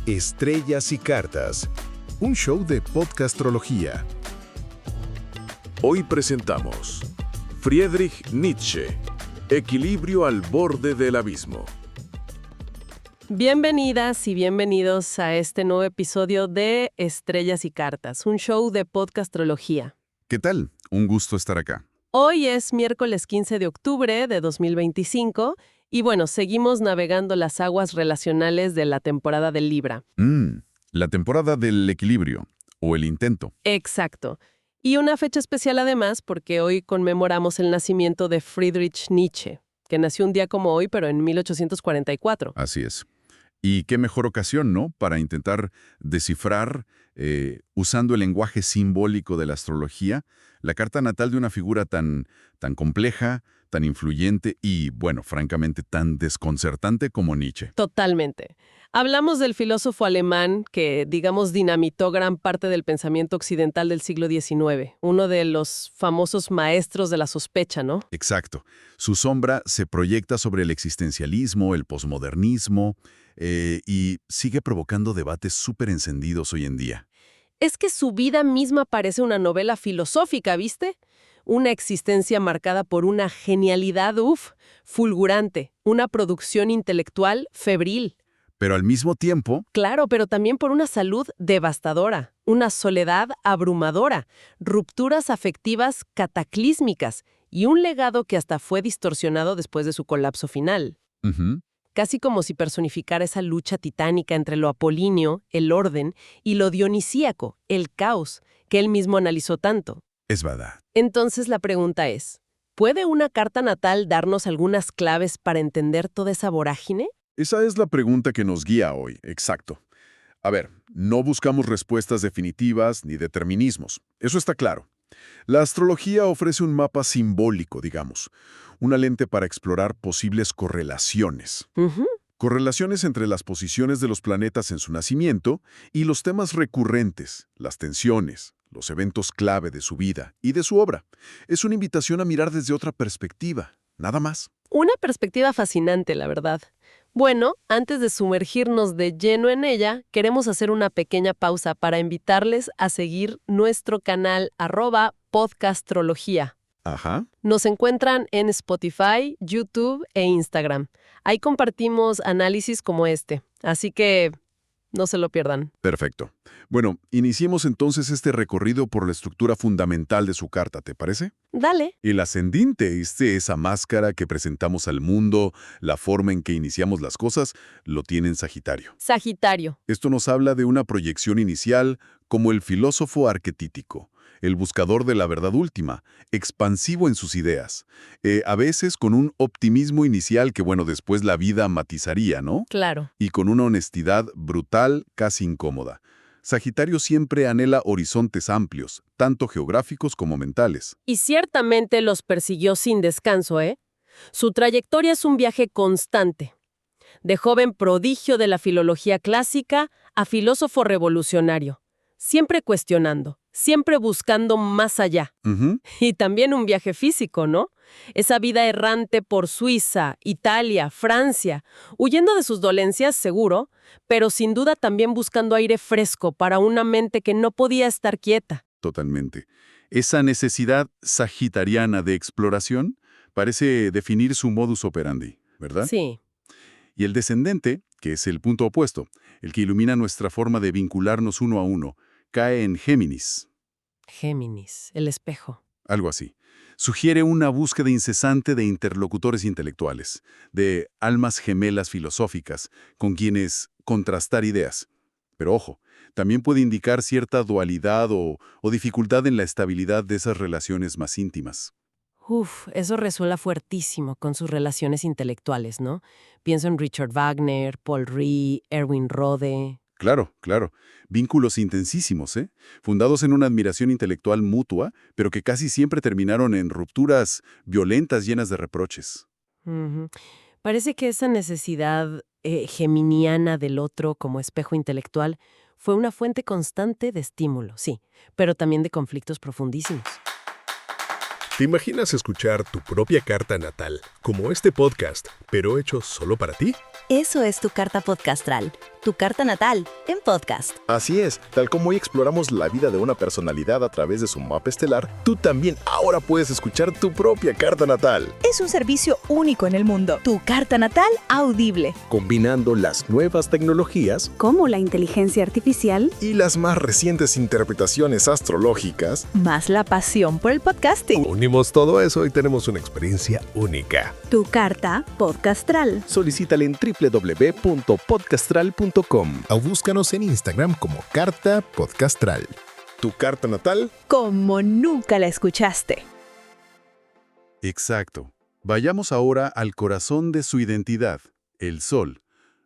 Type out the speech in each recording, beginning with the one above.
Estrellas y Cartas, un show de podcastrología. Hoy presentamos Friedrich Nietzsche, Equilibrio al borde del abismo. Bienvenidas y bienvenidos a este nuevo episodio de Estrellas y Cartas, un show de podcastrología. ¿Qué tal? Un gusto estar acá. Hoy es miércoles 15 de octubre de 2025 y bueno, seguimos navegando las aguas relacionales de la temporada del Libra. La temporada del equilibrio, o el intento. Exacto. Y una fecha especial además porque hoy conmemoramos el nacimiento de Friedrich Nietzsche, que nació un día como hoy, pero en 1844. Así es. Y qué mejor ocasión, ¿no?, para intentar descifrar, usando el lenguaje simbólico de la astrología, la carta natal de una figura tan compleja, tan influyente y, bueno, francamente, tan desconcertante como Nietzsche. Totalmente. Hablamos del filósofo alemán que, digamos, dinamitó gran parte del pensamiento occidental del siglo XIX, uno de los famosos maestros de la sospecha, ¿no? Exacto. Su sombra se proyecta sobre el existencialismo, el posmodernismo, y sigue provocando debates súper encendidos hoy en día. Es que su vida misma parece una novela filosófica, ¿viste? Una existencia marcada por una genialidad, fulgurante, una producción intelectual febril. Pero al mismo tiempo, Claro, pero también por una salud devastadora, una soledad abrumadora, rupturas afectivas cataclísmicas y un legado que hasta fue distorsionado después de su colapso final. Casi como si personificara esa lucha titánica entre lo apolíneo, el orden, y lo dionisíaco, el caos, que él mismo analizó tanto. es verdad. Entonces la pregunta es, ¿puede una carta natal darnos algunas claves para entender toda esa vorágine? Esa es la pregunta que nos guía hoy, exacto. A ver, no buscamos respuestas definitivas ni determinismos, eso está claro. La astrología ofrece un mapa simbólico, digamos, una lente para explorar posibles correlaciones. Correlaciones entre las posiciones de los planetas en su nacimiento y los temas recurrentes, las tensiones, los eventos clave de su vida y de su obra. Es una invitación a mirar desde otra perspectiva, nada más. Una perspectiva fascinante, la verdad. Bueno, antes de sumergirnos de lleno en ella, queremos hacer una pequeña pausa para invitarles a seguir nuestro canal @podcastrología. Ajá. Nos encuentran en Spotify, YouTube e Instagram. Ahí compartimos análisis como este, así que no se lo pierdan. Perfecto. Bueno, iniciemos entonces este recorrido por la estructura fundamental de su carta, ¿te parece? Dale. El ascendente, esa máscara que presentamos al mundo, la forma en que iniciamos las cosas, lo tiene en Sagitario. Sagitario. Esto nos habla de una proyección inicial como el filósofo arquetípico, el buscador de la verdad última, expansivo en sus ideas, a veces con un optimismo inicial que, bueno, después la vida matizaría, ¿no? Claro. Y con una honestidad brutal, casi incómoda. Sagitario siempre anhela horizontes amplios, tanto geográficos como mentales. Y ciertamente los persiguió sin descanso, ¿eh? Su trayectoria es un viaje constante. De joven prodigio de la filología clásica a filósofo revolucionario. Siempre cuestionando, siempre buscando más allá. Y también un viaje físico, ¿no? Esa vida errante por Suiza, Italia, Francia, huyendo de sus dolencias, seguro, pero sin duda también buscando aire fresco para una mente que no podía estar quieta. Totalmente. Esa necesidad sagitariana de exploración parece definir su modus operandi, ¿verdad? Sí. Y el descendente, que es el punto opuesto, el que ilumina nuestra forma de vincularnos uno a uno, cae en Géminis. Géminis, el espejo. Algo así. Sugiere una búsqueda incesante de interlocutores intelectuales, de almas gemelas filosóficas, con quienes contrastar ideas. Pero ojo, también puede indicar cierta dualidad o dificultad en la estabilidad de esas relaciones más íntimas. Eso resuena fuertísimo con sus relaciones intelectuales, ¿no? Pienso en Richard Wagner, Paul Ree, Erwin Rode. Claro, claro. Vínculos intensísimos, ¿eh? Fundados en una admiración intelectual mutua, pero que casi siempre terminaron en rupturas violentas llenas de reproches. Parece que esa necesidad geminiana del otro como espejo intelectual fue una fuente constante de estímulo, sí, pero también de conflictos profundísimos. ¿Te imaginas escuchar tu propia carta natal, como este podcast, pero hecho solo para ti? Eso es tu carta podcastral, Tu carta natal, en podcast. Así es, tal como hoy exploramos la vida de una personalidad a través de su mapa estelar, tú también ahora puedes escuchar tu propia carta natal, Es un servicio único en el mundo. Tu carta natal audible. combinando las nuevas tecnologías como la inteligencia artificial. y las más recientes interpretaciones astrológicas. Más la pasión por el podcasting. Unimos todo eso y tenemos una experiencia única. Tu carta podcastral. Solicítala en www.podcastral.com o búscanos en Instagram como Carta Podcastral. Tu carta natal. Como nunca la escuchaste. Exacto. Vayamos ahora al corazón de su identidad, el Sol.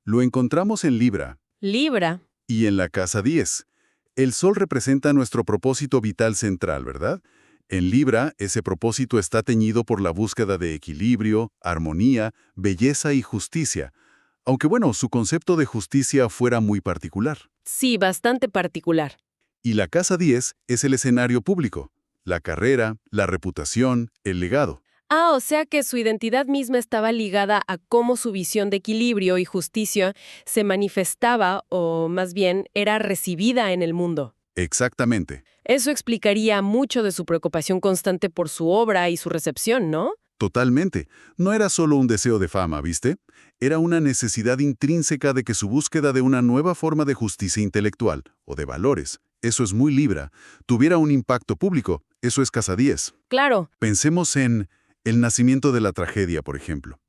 Lo encontramos en Libra Libra. y en la casa 10. El Sol representa nuestro propósito vital central, ¿verdad? En Libra, ese propósito está teñido por la búsqueda de equilibrio, armonía, belleza y justicia. Aunque bueno, su concepto de justicia fuera muy particular. Sí, bastante particular. Y la casa 10 es el escenario público, la carrera, la reputación, el legado. Ah, o sea que su identidad misma estaba ligada a cómo su visión de equilibrio y justicia se manifestaba, o más bien, era recibida en el mundo. Exactamente. Eso explicaría mucho de su preocupación constante por su obra y su recepción, ¿no? Totalmente. No era solo un deseo de fama, ¿viste? Era una necesidad intrínseca de que su búsqueda de una nueva forma de justicia intelectual, o de valores, eso es muy Libra, tuviera un impacto público, eso es casa 10. Claro. Pensemos en el nacimiento de la tragedia, por ejemplo.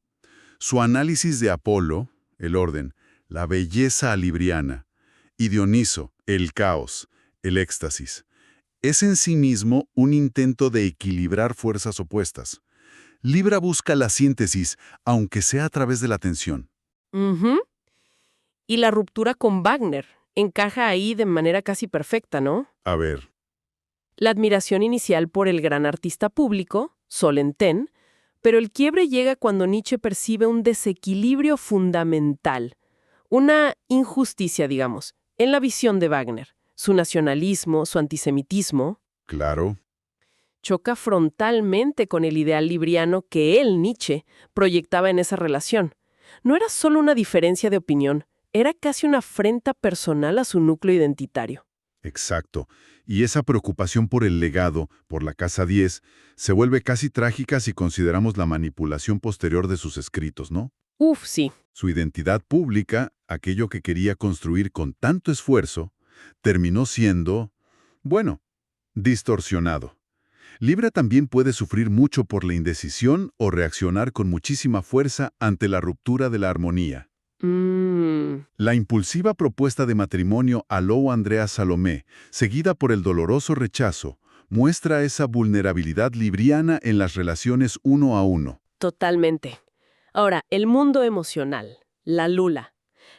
Su análisis de Apolo, el orden, la belleza libriana, y Dioniso, el caos, el éxtasis, es en sí mismo un intento de equilibrar fuerzas opuestas. Libra busca la síntesis, aunque sea a través de la tensión. Ujú. Y la ruptura con Wagner encaja ahí de manera casi perfecta, ¿no? A ver, La admiración inicial por el gran artista público, Solenten, pero el quiebre llega cuando Nietzsche percibe un desequilibrio fundamental, una injusticia, digamos, en la visión de Wagner. Su nacionalismo, su antisemitismo, claro. choca frontalmente con el ideal libriano que él, Nietzsche, proyectaba en esa relación. No era solo una diferencia de opinión, era casi una afrenta personal a su núcleo identitario. Exacto. Y esa preocupación por el legado, por la casa 10, se vuelve casi trágica si consideramos la manipulación posterior de sus escritos, ¿no? Uf, sí. Su identidad pública, aquello que quería construir con tanto esfuerzo, terminó siendo, bueno, distorsionado. Libra también puede sufrir mucho por la indecisión o reaccionar con muchísima fuerza ante la ruptura de la armonía. La impulsiva propuesta de matrimonio a Lou Andrea Salomé, seguida por el doloroso rechazo, muestra esa vulnerabilidad libriana en las relaciones uno a uno. Totalmente. Ahora, el mundo emocional, la lula.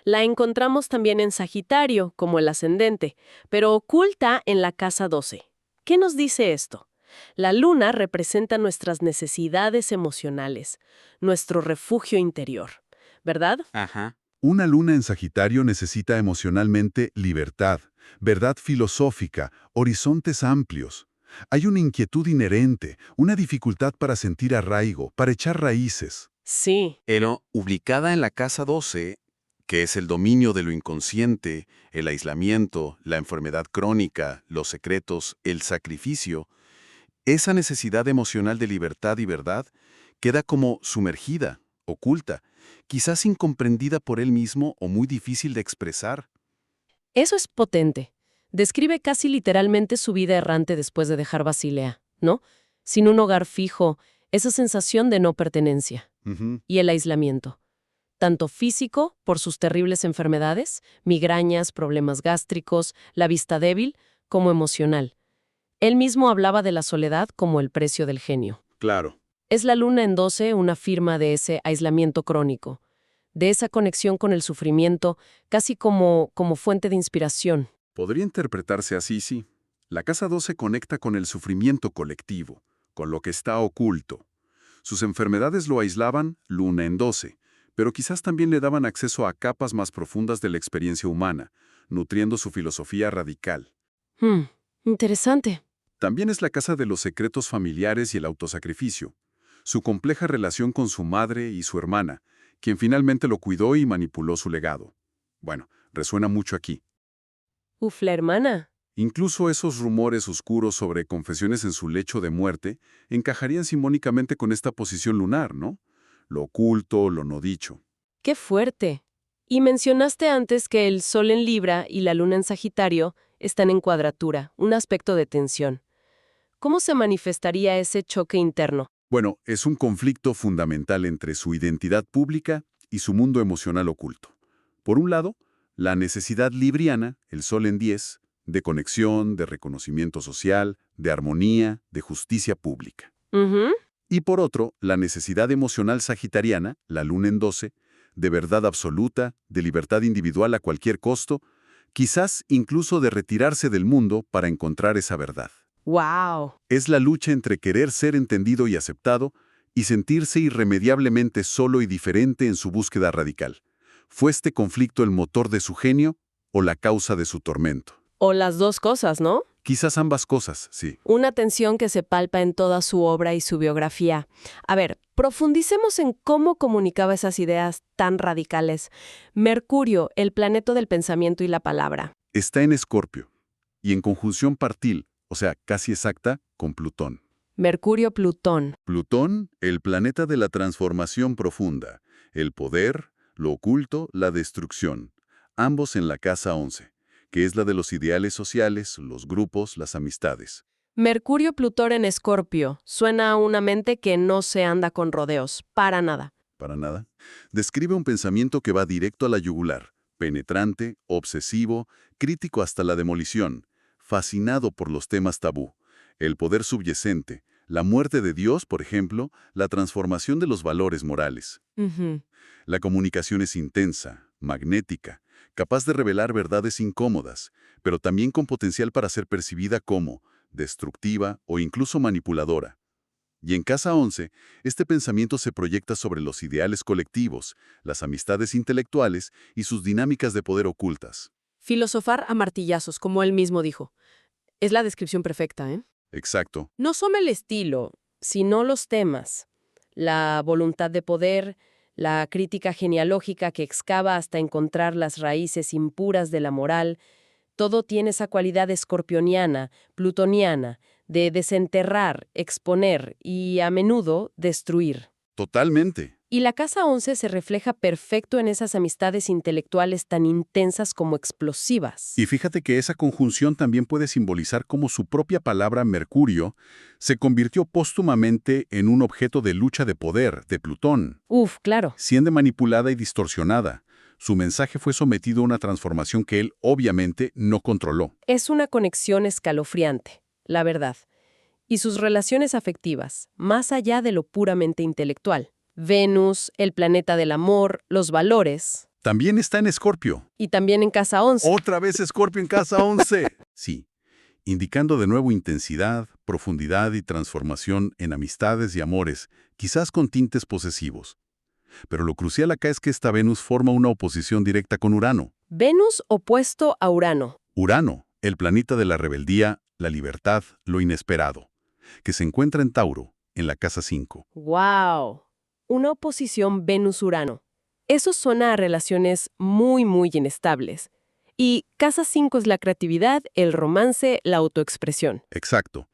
La encontramos también en Sagitario, como el ascendente, pero oculta en la casa 12. ¿Qué nos dice esto? La luna representa nuestras necesidades emocionales, nuestro refugio interior, ¿verdad? Ajá. Una luna en Sagitario necesita emocionalmente libertad, verdad filosófica, horizontes amplios. Hay una inquietud inherente, una dificultad para sentir arraigo, para echar raíces. Sí. Pero ubicada en la casa 12, que es el dominio de lo inconsciente, el aislamiento, la enfermedad crónica, los secretos, el sacrificio, esa necesidad emocional de libertad y verdad queda como sumergida, oculta, quizás incomprendida por él mismo o muy difícil de expresar. Eso es potente. Describe casi literalmente su vida errante después de dejar Basilea, ¿no? Sin un hogar fijo, esa sensación de no pertenencia. Y el aislamiento. Tanto físico, por sus terribles enfermedades, migrañas, problemas gástricos, la vista débil, como emocional. Él mismo hablaba de la soledad como el precio del genio. Claro. Es la luna en 12 una firma de ese aislamiento crónico, de esa conexión con el sufrimiento, casi como fuente de inspiración. Podría interpretarse así, sí. La casa 12 conecta con el sufrimiento colectivo, con lo que está oculto. Sus enfermedades lo aislaban, luna en 12, pero quizás también le daban acceso a capas más profundas de la experiencia humana, nutriendo su filosofía radical. Interesante. También es la casa de los secretos familiares y el autosacrificio. Su compleja relación con su madre y su hermana, quien finalmente lo cuidó y manipuló su legado. Bueno, Resuena mucho aquí. Uf, la hermana. Incluso esos rumores oscuros sobre confesiones en su lecho de muerte encajarían simbólicamente con esta posición lunar, ¿no? Lo oculto, lo no dicho. ¡Qué fuerte! Y mencionaste antes que el Sol en Libra y la Luna en Sagitario están en cuadratura, un aspecto de tensión. ¿Cómo se manifestaría ese choque interno? Bueno, es un conflicto fundamental entre su identidad pública y su mundo emocional oculto. Por un lado, la necesidad libriana, el Sol en 10, de conexión, de reconocimiento social, de armonía, de justicia pública. Ujú. Y por otro, la necesidad emocional sagitariana, la Luna en 12, de verdad absoluta, de libertad individual a cualquier costo, quizás incluso de retirarse del mundo para encontrar esa verdad. ¡Wow! Es la lucha entre querer ser entendido y aceptado y sentirse irremediablemente solo y diferente en su búsqueda radical. ¿Fue este conflicto el motor de su genio o la causa de su tormento? O las dos cosas, ¿no? Quizás ambas cosas, sí. Una tensión que se palpa en toda su obra y su biografía. A ver, profundicemos en cómo comunicaba esas ideas tan radicales. Mercurio, el planeta del pensamiento y la palabra. Está en Escorpio y en conjunción partil, o sea, casi exacta, con Plutón. Mercurio-Plutón. Plutón, el planeta de la transformación profunda, el poder, lo oculto, la destrucción, ambos en la casa 11, que es la de los ideales sociales, los grupos, las amistades. Mercurio-Plutón en Escorpio. Suena a una mente que no se anda con rodeos, para nada. Para nada. Describe un pensamiento que va directo a la yugular, penetrante, obsesivo, crítico hasta la demolición, fascinado por los temas tabú, el poder subyacente, la muerte de Dios, por ejemplo, la transformación de los valores morales. Ujú. La comunicación es intensa, magnética, capaz de revelar verdades incómodas, pero también con potencial para ser percibida como destructiva o incluso manipuladora. Y en Casa 11, este pensamiento se proyecta sobre los ideales colectivos, las amistades intelectuales y sus dinámicas de poder ocultas. Filosofar a martillazos, como él mismo dijo. Es la descripción perfecta, ¿eh? Exacto. No solo el estilo, sino los temas. La voluntad de poder, la crítica genealógica que excava hasta encontrar las raíces impuras de la moral, todo tiene esa cualidad escorpioniana, plutoniana, de desenterrar, exponer y, a menudo, destruir. Totalmente. Y la Casa 11 se refleja perfecto en esas amistades intelectuales tan intensas como explosivas. Y fíjate que esa conjunción también puede simbolizar cómo su propia palabra Mercurio se convirtió póstumamente en un objeto de lucha de poder de Plutón. Uf, claro. Siendo manipulada y distorsionada, su mensaje fue sometido a una transformación que él obviamente no controló. Es una conexión escalofriante, la verdad. Y sus relaciones afectivas, más allá de lo puramente intelectual. Venus, el planeta del amor, los valores. También está en Escorpio. Y también en Casa 11. Otra vez Escorpio en Casa 11. Sí, indicando de nuevo intensidad, profundidad y transformación en amistades y amores, quizás con tintes posesivos. Pero lo crucial acá es que esta Venus forma una oposición directa con Urano. Venus opuesto a Urano. Urano, el planeta de la rebeldía, la libertad, lo inesperado, que se encuentra en Tauro, en la Casa 5. ¡Wow! Una oposición Venus-Urano. Eso suena a relaciones muy, muy inestables. Y Casa 5 es la creatividad, el romance, la autoexpresión. Exacto.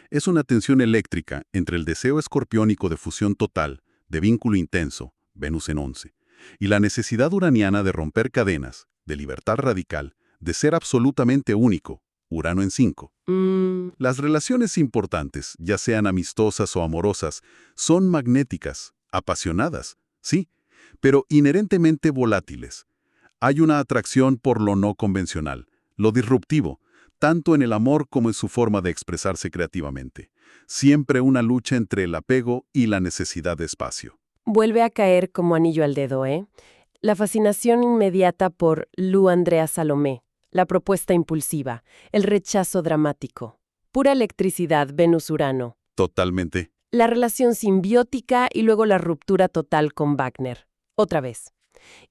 Es una tensión eléctrica entre el deseo escorpiónico de fusión total, de vínculo intenso, Venus en 11, y la necesidad uraniana de romper cadenas, de libertad radical, de ser absolutamente único, Urano en 5. Las relaciones importantes, ya sean amistosas o amorosas, son magnéticas, apasionadas, sí, pero inherentemente volátiles. Hay una atracción por lo no convencional, lo disruptivo, tanto en el amor como en su forma de expresarse creativamente. Siempre una lucha entre el apego y la necesidad de espacio. Vuelve a caer como anillo al dedo, ¿eh? La fascinación inmediata por Lu Andrea Salomé, la propuesta impulsiva, el rechazo dramático. Pura electricidad, Venus-Urano. Totalmente. La relación simbiótica y luego la ruptura total con Wagner. Otra vez.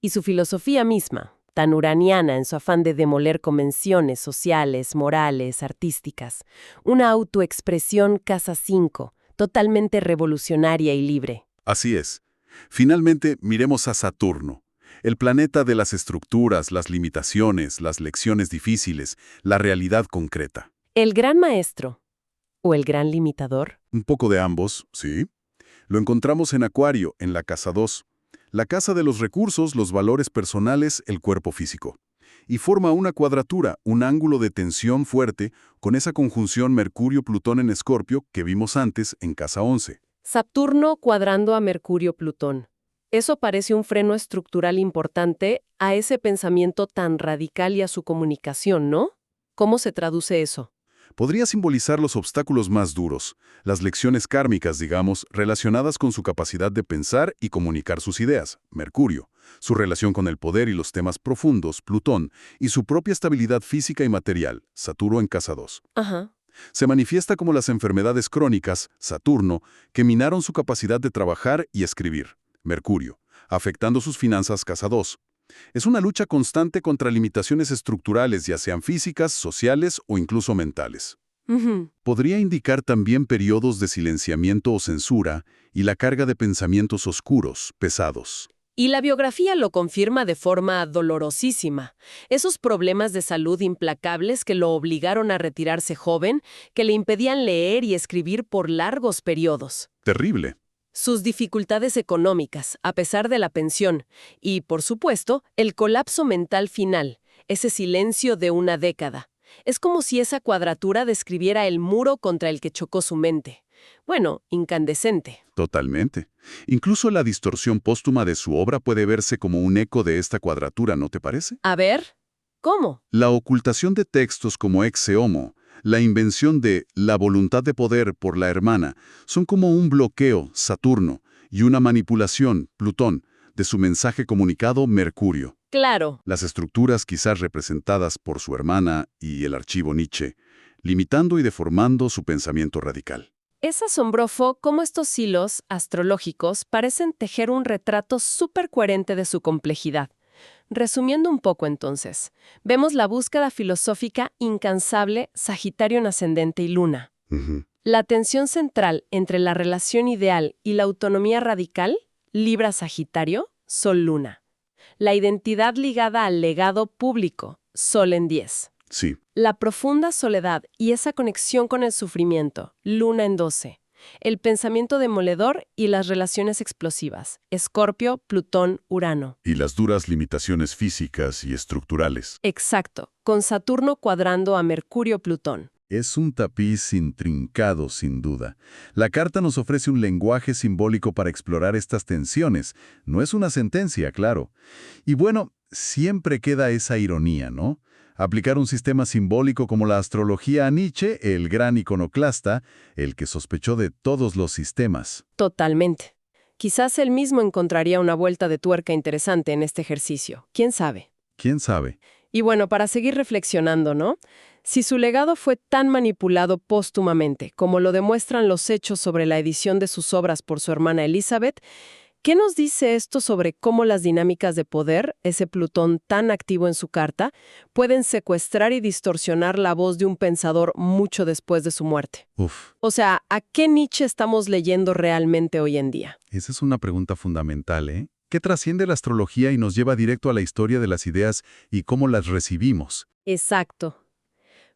Y su filosofía misma, tan uraniana en su afán de demoler convenciones sociales, morales, artísticas. Una autoexpresión Casa 5, totalmente revolucionaria y libre. Así es. Finalmente, miremos a Saturno, El planeta de las estructuras, las limitaciones, las lecciones difíciles, la realidad concreta. El gran maestro o el gran limitador. Un poco de ambos, sí. Lo encontramos en Acuario, en la casa 2. La casa de los recursos, los valores personales, el cuerpo físico. Y forma una cuadratura, un ángulo de tensión fuerte, con esa conjunción Mercurio-Plutón en Escorpio que vimos antes en casa 11. Saturno cuadrando a Mercurio-Plutón. Eso parece un freno estructural importante a ese pensamiento tan radical y a su comunicación, ¿no? ¿Cómo se traduce eso? Podría simbolizar los obstáculos más duros, las lecciones kármicas, digamos, relacionadas con su capacidad de pensar y comunicar sus ideas, Mercurio, su relación con el poder y los temas profundos, Plutón, y su propia estabilidad física y material, Saturno en casa 2. Ajá. Se manifiesta como las enfermedades crónicas, Saturno, que minaron su capacidad de trabajar y escribir, Mercurio, afectando sus finanzas, casa 2. Es una lucha constante contra limitaciones estructurales, ya sean físicas, sociales o incluso mentales. Ujú. Podría indicar también periodos de silenciamiento o censura y la carga de pensamientos oscuros, pesados. Y la biografía lo confirma de forma dolorosísima. Esos problemas de salud implacables que lo obligaron a retirarse joven, que le impedían leer y escribir por largos periodos. Terrible. Sus dificultades económicas, a pesar de la pensión, y, por supuesto, el colapso mental final, ese silencio de una década. Es como si esa cuadratura describiera el muro contra el que chocó su mente. Bueno, incandescente. Totalmente. Incluso la distorsión póstuma de su obra puede verse como un eco de esta cuadratura, ¿no te parece? A ver, ¿cómo? La ocultación de textos como Exe Homo, la invención de la voluntad de poder por la hermana, son como un bloqueo, Saturno, y una manipulación, Plutón, de su mensaje comunicado, Mercurio. Claro. Las estructuras quizás representadas por su hermana y el archivo Nietzsche, limitando y deformando su pensamiento radical. Es asombroso cómo estos hilos astrológicos parecen tejer un retrato súper coherente de su complejidad. Resumiendo un poco entonces, vemos la búsqueda filosófica incansable Sagitario en ascendente y Luna. La tensión central entre la relación ideal y la autonomía radical, Libra Sagitario, Sol Luna. La identidad ligada al legado público, Sol en 10. Sí. La profunda soledad y esa conexión con el sufrimiento, Luna en 12. El pensamiento demoledor y las relaciones explosivas, Escorpio, Plutón, Urano. Y las duras limitaciones físicas y estructurales. Exacto, con Saturno cuadrando a Mercurio, Plutón. Es un tapiz intrincado, sin duda. La carta nos ofrece un lenguaje simbólico para explorar estas tensiones. No es una sentencia, claro. Y bueno, siempre queda esa ironía, ¿no? Aplicar un sistema simbólico como la astrología a Nietzsche, el gran iconoclasta, el que sospechó de todos los sistemas. Totalmente. Quizás él mismo encontraría una vuelta de tuerca interesante en este ejercicio. ¿Quién sabe? ¿Quién sabe? Y bueno, para seguir reflexionando, ¿no? Si su legado fue tan manipulado póstumamente, como lo demuestran los hechos sobre la edición de sus obras por su hermana Elizabeth, ¿qué nos dice esto sobre cómo las dinámicas de poder, ese Plutón tan activo en su carta, pueden secuestrar y distorsionar la voz de un pensador mucho después de su muerte? Uf, O sea, ¿a qué Nietzsche estamos leyendo realmente hoy en día? esa es una pregunta fundamental, ¿eh? ¿Qué trasciende la astrología y nos lleva directo a la historia de las ideas y cómo las recibimos? Exacto.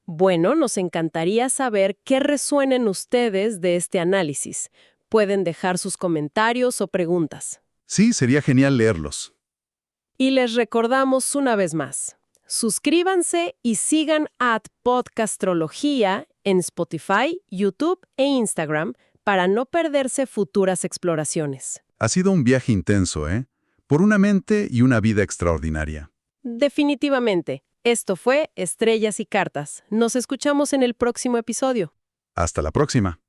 Bueno, nos encantaría saber qué resuenan ustedes de este análisis. Pueden dejar sus comentarios o preguntas. Sí, sería genial leerlos. Y les recordamos una vez más, suscríbanse y sigan @podcastrología en Spotify, YouTube e Instagram para no perderse futuras exploraciones. Ha sido un viaje intenso, ¿eh? Por una mente y una vida extraordinaria. Definitivamente, esto fue Estrellas y Cartas. Nos escuchamos en el próximo episodio. Hasta la próxima.